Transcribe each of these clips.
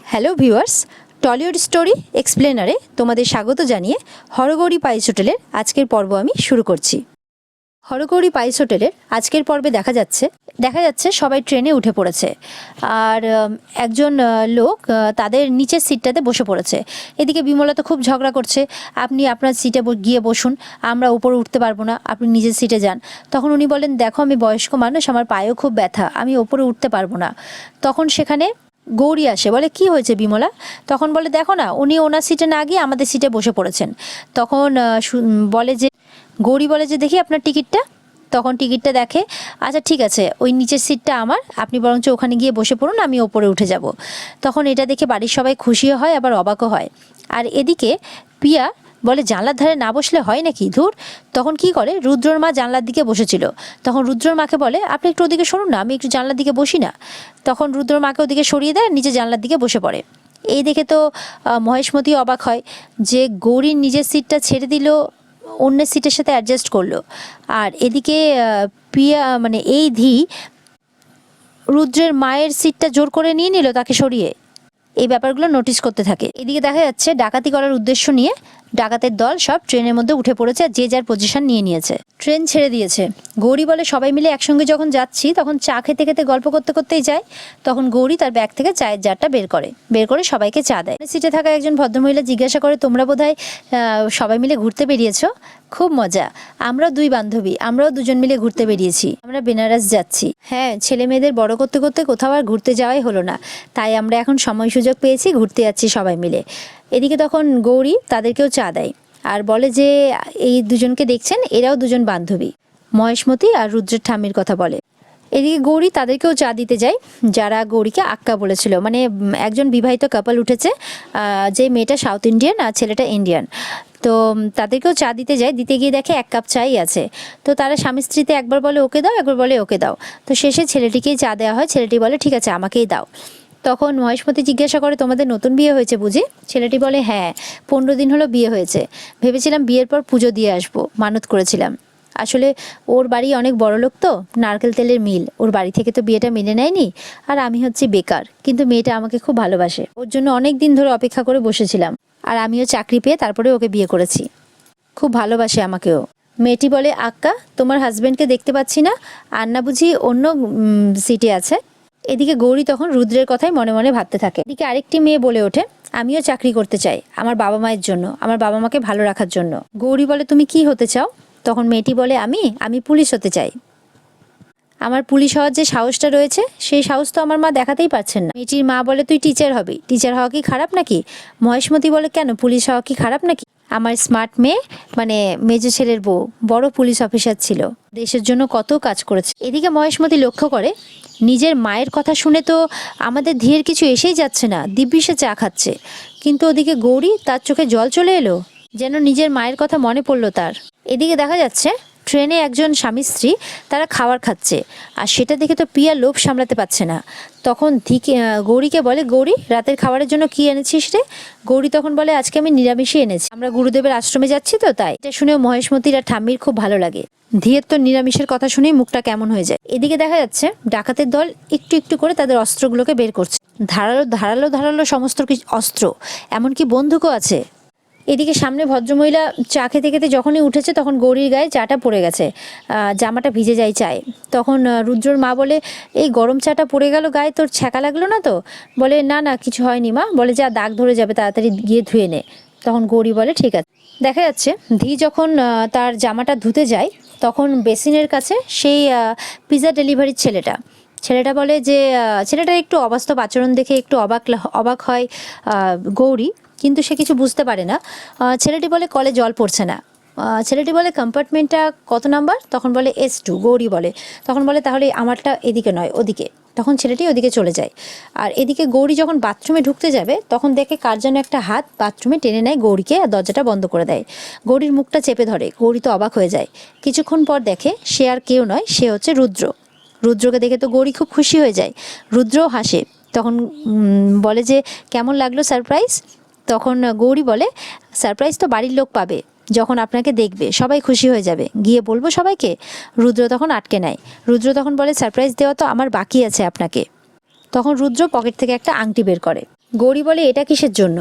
Hello viewers, Tollywood story এক্সপ্লেনারে তোমাদের স্বাগত জানিয়ে হরগৌরী পাইস হোটেলের আজকের পর্ব আমি শুরু করছি। হরগৌরী পাইস হোটেলের আজকের পর্বে দেখা যাচ্ছে সবাই ট্রেনে উঠে পড়েছে, আর একজন লোক তাদের নিচের সিটটাতে বসে পড়েছে। এদিকে বিমলা তো খুব ঝগড়া করছে, আপনি আপনার সিটে গিয়ে বসুন, আমরা উপরে উঠতে পারবো না, আপনি নিজের সিটে যান। তখন উনি বলেন, দেখো আমি বয়স্ক মানুষ, আমার পায়েও খুব ব্যথা, আমি ওপরে উঠতে পারবো না। তখন সেখানে গৌরী আসে, বলে কি হয়েছে বিমলা? তখন বলে, দেখো না, উনি ওনার সিটে না গিয়ে আমাদের সিটে বসে পড়েছেন। তখন গৌরী বলে যে দেখি আপনার টিকিটটা। তখন টিকিটটা দেখে, আচ্ছা ঠিক আছে, ওই নিচের সিটটা আমার, আপনি বরঞ্চ ওখানে গিয়ে বসে পড়ুন, আমি ওপরে উঠে যাব। তখন এটা দেখে বাড়ির সবাই খুশিও হয়, আবার অবাকও হয়। আর এদিকে পিয়া বলে, জানলার ধারে না বসলে হয় নাকি, ধুর। তখন কি করে, রুদ্রর মা জানলার দিকে বসেছিল। তখন রুদ্রর মাকে বলে, আপনি একটু ওদিকে সরুন না, আমি একটু জানলার দিকে বসি না। তখন রুদ্রর মাকে ওদিকে সরিয়ে দেয়, নিচে জানলার দিকে বসে পড়ে। এই দেখে তো মহেশমতি অবাক হয় যে গৌরীর নিজের সিটটা ছেড়ে দিল, অন্যের সিটের সাথে অ্যাডজাস্ট করলো। আর এদিকে পিয়া মানে এই রুদ্রের মায়ের সিটটা জোর করে নিয়ে নিল তাকে সরিয়ে। এই ব্যাপারগুলো নোটিস করতে থাকে। এদিকে দেখা যাচ্ছে ডাকাতি করার উদ্দেশ্য নিয়ে ডাকাতের দল সব ট্রেনের মধ্যে উঠে পড়েছে, আর যে যার পজিশন নিয়ে নিয়েছে। ট্রেন ছেড়ে দিয়েছে। গৌরী বলে, সবাই মিলে একসঙ্গে যখন যাচ্ছি তখন চা খেতে খেতে গল্প করতে করতেই যায়। তখন গৌরী তার ব্যাগ থেকে চায়ের জারটা বের করে সবাইকে চা দেয়। সিটে থাকা একজন ভদ্রমহিলা জিজ্ঞাসা করে, তোমরা বোধহয় সবাই মিলে ঘুরতে বেরিয়েছো? খুব মজা, আমরাও দুই বান্ধবী, আমরাও দুজন মিলে ঘুরতে বেরিয়েছি, আমরা বেনারস যাচ্ছি। হ্যাঁ, ছেলে মেয়েদের বড় করতে করতে কোথাও আর ঘুরতে যাওয়াই হলো না, তাই আমরা এখন সময় সুযোগ পেয়েছি, ঘুরতে যাচ্ছি সবাই মিলে। এদিকে তখন গৌরী তাদেরকেও চা দেয় আর বলে যে এই দুজনকে দেখছেন, এরাও দুজন বান্ধবী, মহেশমতি আর রুদ্রের ঠাম্মির কথা বলে। এদিকে গৌরী তাদেরকেও চা দিতে যায়, যারা গৌরীকে আক্কা বলেছিল। মানে একজন বিবাহিত কাপল উঠেছে, যে মেয়েটা সাউথ ইন্ডিয়ান আর ছেলেটা ইন্ডিয়ান। তো তাদেরকেও চা দিতে যায়, দিতে গিয়ে দেখে এক কাপ চাই আছে। তো তারা স্বামী স্ত্রীতে একবার বলে ওকে দাও, একবার বলে ওকে দাও। তো শেষে ছেলেটিকেই চা দেওয়া হয়, ছেলেটি বলে ঠিক আছে আমাকেই দাও। তখন মহেশমতি জিজ্ঞাসা করে, তোমাদের নতুন বিয়ে হয়েছে বুঝি? ছেলেটি বলে, হ্যাঁ, 15 দিন হলো বিয়ে হয়েছে, ভেবেছিলাম বিয়ের পর পুজো দিয়ে আসবো, মানত করেছিলাম। আসলে ওর বাড়ি অনেক বড় লোক, তো নারকেল তেলের মিল, ওর বাড়ি থেকে তো বিয়েটা মেনে নেয়নি। আর আমি হচ্ছি বেকার, কিন্তু মেয়েটা আমাকে খুব ভালোবাসে, ওর জন্য অনেক দিন ধরে অপেক্ষা করে বসেছিলাম। আর আমিও চাকরি পেয়ে তারপরে ওকে বিয়ে করেছি, খুব ভালোবাসে আমাকেও। মেয়েটি বলে, আক্কা তোমার হাজবেন্ডকে দেখতে পাচ্ছি না, আর না বুঝি অন্য সিটে আছে? এদিকে গৌরী তখন রুদ্রের কথাই মনে মনে ভাবতে থাকে। এদিকে আরেকটি মেয়ে বলে ওঠে, আমিও চাকরি করতে চাই, আমার বাবা মায়ের জন্য, আমার বাবা মাকে ভালো রাখার জন্য। গৌরী বলে, তুমি কি হতে চাও? তখন মেয়েটি বলে, আমি পুলিশ হতে চাই। আমার পুলিশ হওয়ার যে সাহসটা রয়েছে, সেই সাহস তো আমার মা দেখাতেই পারছেন না। মেয়েটির মা বলে, তুই টিচার হবি, টিচার হওয়া কি খারাপ নাকি? মহেশমতি বলে, কেন, পুলিশ হওয়া কি খারাপ নাকি? আমার স্মার্ট মেয়ে, মানে মেজো ছেলের বউ, বড় পুলিশ অফিসার ছিল, দেশের জন্য কত কাজ করেছে। এদিকে মহেশমতি লক্ষ্য করে, নিজের মায়ের কথা শুনে তো আমাদের ধীরের কিছু এসেই যাচ্ছে না, দিব্যি সে চা খাচ্ছে। কিন্তু ওদিকে গৌরী, তার চোখে জল চলে এলো, যেন নিজের মায়ের কথা মনে পড়লো তার। এদিকে দেখা যাচ্ছে ট্রেনে একজন স্বামী স্ত্রী তারা খাবার খাচ্ছে, আর সেটা দেখে তো পিয়া লোভ সামলাতে পারছে না। তখন গৌরীকে বলে, গৌরী রাতের খাবারের জন্য কি এনেছিস রে? গৌরী তখন বলে, আজকে আমি নিরামিষই এনেছি, আমরা গুরুদেবের আশ্রমে যাচ্ছি তো তাই। এটা শুনেও মহেশমতির আর ঠাম্মির খুব ভালো লাগে। ধীরের তো নিরামিষের কথা শুনেই মুখটা কেমন হয়ে যায়। এদিকে দেখা যাচ্ছে ডাকাতের দল একটু একটু করে তাদের অস্ত্রগুলোকে বের করছে, ধারালো ধারালো ধারালো সমস্ত কিছু অস্ত্র, এমনকি বন্দুকও আছে। এদিকে সামনে ভদ্রমহিলা চা খেতে খেতে যখনই উঠেছে, তখন গৌরীর গায়ে চাটা পড়ে গেছে, জামাটা ভিজে যায় চায়। তখন রুদ্রর মা বলে, এই গরম চাটা পড়ে গেল গায়ে, তোর ছ্যাঁকা লাগলো না তো? বলে, না না কিছু হয়নি মা। বলে, যা দাগ ধরে যাবে, তাড়াতাড়ি গিয়ে ধুয়ে নে। তখন গৌরী বলে, ঠিক আছে। দেখা যাচ্ছে যখন তার জামাটা ধুতে যায়, তখন বেসিনের কাছে সেই পিৎজা ডেলিভারির ছেলেটা বলে যে, ছেলেটার একটু অবাস্তব আচরণ দেখে একটু অবাক হয় গৌরী, কিন্তু সে কিছু বুঝতে পারে না। ছেলেটি বলে, কলে জল পড়ছে না। ছেলেটি বলে, কম্পার্টমেন্টটা কত নাম্বার? তখন বলে S2। গৌরী বলে, তখন বলে, তাহলে আমারটা এদিকে নয় ওদিকে। তখন ছেলেটি ওদিকে চলে যায়। আর এদিকে গৌরী যখন বাথরুমে ঢুকতে যাবে, তখন দেখে কার যেন একটা হাত বাথরুমে টেনে নেয় গৌরীকে, আর দরজাটা বন্ধ করে দেয়। গৌরীর মুখটা চেপে ধরে, গৌরী তো অবাক হয়ে যায়। কিছুক্ষণ পর দেখে সে আর কেউ নয়, সে হচ্ছে রুদ্র। রুদ্রকে দেখে তো গৌরী খুব খুশি হয়ে যায়, রুদ্রও হাসে। তখন বলে যে, কেমন লাগলো সারপ্রাইজ? তখন গৌরী বলে, সারপ্রাইজ তো বাড়ির লোক পাবে, যখন আপনাকে দেখবে সবাই খুশি হয়ে যাবে, গিয়ে বলবো সবাইকে। রুদ্র তখন আটকে নেয়। রুদ্র তখন বলে, সারপ্রাইজ দেওয়া তো আমার বাকি আছে আপনাকে। তখন রুদ্র পকেট থেকে একটা আংটি বের করে, গৌরী বলে এটা কিসের জন্য?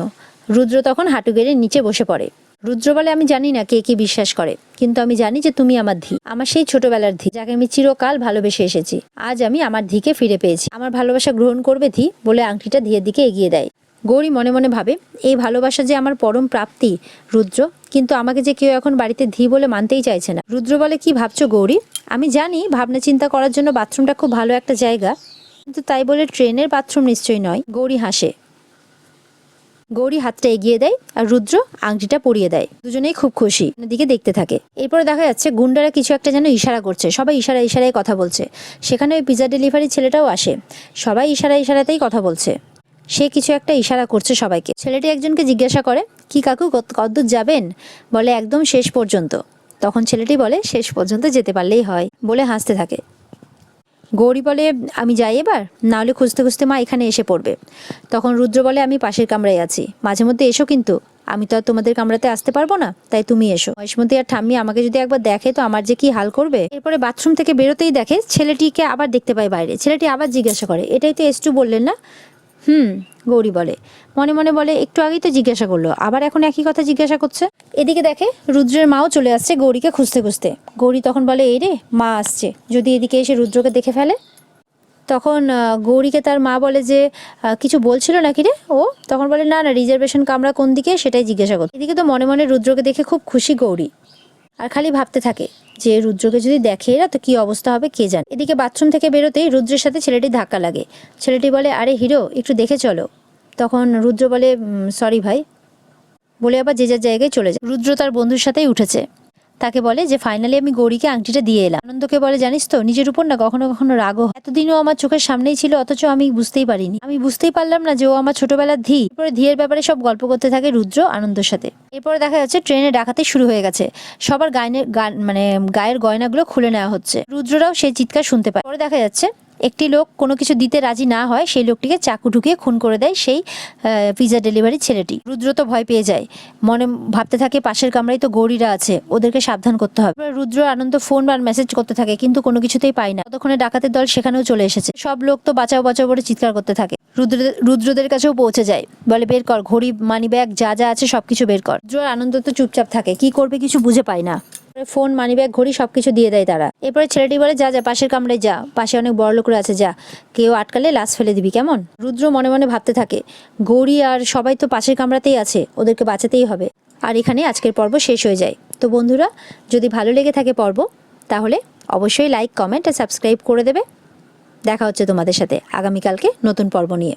রুদ্র তখন হাঁটু গেড়ে নিচে বসে পড়ে। রুদ্র বলে আমি জানি না কে কি বিশ্বাস করে, কিন্তু আমি জানি যে তুমি আমার ধি, আমার সেই ছোটবেলার ধি, যাকে আমি চিরকাল ভালোবেসে এসেছি। আজ আমি আমার ধিকে ফিরে পেয়েছি, আমার ভালোবাসা গ্রহণ করবে ধি, বলে আংটিটা ধিয়ের দিকে এগিয়ে দেয়। গৌরী মনে মনে ভাবে এই ভালোবাসা যে আমার পরম প্রাপ্তি রুদ্র, কিন্তু আমাকে যে কেউ এখন বাড়িতে ধি বলে মানতেই চাইছে না। রুদ্র বলে কি ভাবছো গৌরী? আমি জানি ভাবনা চিন্তা করার জন্য বাথরুমটা খুব ভালো একটা জায়গা, কিন্তু তাই বলে ট্রেনের বাথরুম নিশ্চয়ই নয়। গৌরী হাসে। গৌরী হাতটা এগিয়ে দেয় আর রুদ্র আংটিটা পরিয়ে দেয়। দুজনেই খুব খুশি, দিকে দেখতে থাকে। এরপরে দেখা যাচ্ছে গুন্ডারা কিছু একটা যেন ইশারা করছে, সবাই ইশারায় কথা বলছে। সেখানে ওই পিজা ডেলিভারি ছেলেটাও আসে, সবাই ইশারাতেই কথা বলছে। সে কিছু একটা ইশারা করছে সবাইকে। ছেলেটি একজনকে জিজ্ঞাসা করে কি কাকু কতদূর যাবেন? বলে একদম শেষ পর্যন্ত। তখন ছেলেটি বলে শেষ পর্যন্ত যেতে পারলেই হয়, বলে হাসতে থাকে। গৌরী বলে আমি যাই এবার, না হলে খুঁজতে খুঁজতে মা এখানে এসে পড়বে। তখন রুদ্র বলে আমি পাশের কামরায় আছি, মাঝে মধ্যে এসো, কিন্তু আমি তো আর তোমাদের কামরাতে আসতে পারবো না, তাই তুমি এসো। মহেশমতি আর ঠাম্মি আমাকে যদি একবার দেখে তো আমার যে কি হাল করবে। এরপরে বাথরুম থেকে বেরোতেই দেখে ছেলেটিকে আবার দেখতে পায় বাইরে। ছেলেটি আবার জিজ্ঞাসা করে এটাই তো S2 বললেন না? গৌরী বলে। মনে মনে বলে একটু আগেই তো জিজ্ঞাসা করলো, আবার এখন একই কথা জিজ্ঞাসা করছে। এদিকে দেখে রুদ্রের মাও চলে আসছে গৌরীকে খুঁজতে খুঁজতে। গৌরী তখন বলে এই রে, মা আসছে, যদি এদিকে এসে রুদ্রকে দেখে ফেলে। তখন গৌরীকে তার মা বলে যে কিছু বলছিল নাকি রে ও? তখন বলে না না, রিজার্ভেশন কামরা কোন দিকে সেটাই জিজ্ঞাসা করছে। এদিকে তো মনে মনে রুদ্রকে দেখে খুব খুশি গৌরী, আর খালি ভাবতে থাকে যে রুদ্রকে যদি দেখে এরা তো কি অবস্থা হবে কে জানে। এদিকে বাথরুম থেকে বেরোতেই রুদ্রের সাথে ছেলেটির ধাক্কা লাগে। ছেলেটি বলে আরে হিরো, একটু দেখে চলো। তখন রুদ্র বলে সরি ভাই, বলে আবার যে যার জায়গায় চলে যায়। রুদ্র তার বন্ধুর সাথেই উঠেছে, তাকে বলে যে ফাইনালি আমি গৌরীকে আংটিটা দিয়ে এলাম। আনন্দকে বলে জানিস তো নিজের উপর না কখনো কখনো রাগও হয়। এতদিনও আমার চোখের সামনেই ছিল, অথচ আমি বুঝতেই পারিনি, আমি বুঝতেই পারলাম না যে ও আমার ছোটবেলার ধি। এরপরে ধিয়ের ব্যাপারে সব গল্প করতে থাকে রুদ্র আনন্দর সাথে। এরপরে দেখা যাচ্ছে ট্রেনে ডাকাতি শুরু হয়ে গেছে, সবার গায়ের গয়নাগুলো খুলে নেওয়া হচ্ছে। রুদ্ররাও সেই চিৎকার শুনতে পায়। পরে দেখা যাচ্ছে একটি লোক কোনো কিছু দিতে রাজি না হয়, সেই লোকটিকে চাকু ঢুকিয়ে খুন করে দেয় সেই পিজা ডেলিভারি ছেলেটি। রুদ্র তো ভয় পেয়ে যায়, মনে ভাবতে থাকে পাশের কামরায় তো গৌরীরা আছে, ওদেরকে সাবধান করতে হবে। রুদ্র আনন্দ ফোন বা মেসেজ করতে থাকে, কিন্তু কোনো কিছুতেই পায় না। ততক্ষণে ডাকাতের দল সেখানেও চলে এসেছে। সব লোক তো বাঁচাও বাঁচাও বলে চিৎকার করতে থাকে। রুদ্রদের কাছেও পৌঁছে যায়, বলে বের কর ঘড়ি, মানি ব্যাগ, যা যা আছে সবকিছু বের কর। রুদ্র আনন্দ তো চুপচাপ থাকে, কি করবে কিছু বুঝে পায় না। ফোন, মানিব্যাগ, ঘড়ি সবকিছু দিয়ে দেয় তারা। এরপরে ছেলেটি বলে যা যা পাশের কামরায় যা, পাশে অনেক বড় লোকরা আছে, যা, কেউ আটকালে লাশ ফেলে দিবি কেমন। রুদ্র মনে মনে ভাবতে থাকে গৌরী আর সবাই তো পাশের কামরাতেই আছে, ওদেরকে বাঁচাতেই হবে। আর এখানে আজকের পর্ব শেষ হয়ে যায়। তো বন্ধুরা, যদি ভালো লেগে থাকে পর্ব, তাহলে অবশ্যই লাইক, কমেন্ট আর সাবস্ক্রাইব করে দেবে। দেখা হচ্ছে তোমাদের সাথে আগামীকালকে নতুন পর্ব নিয়ে।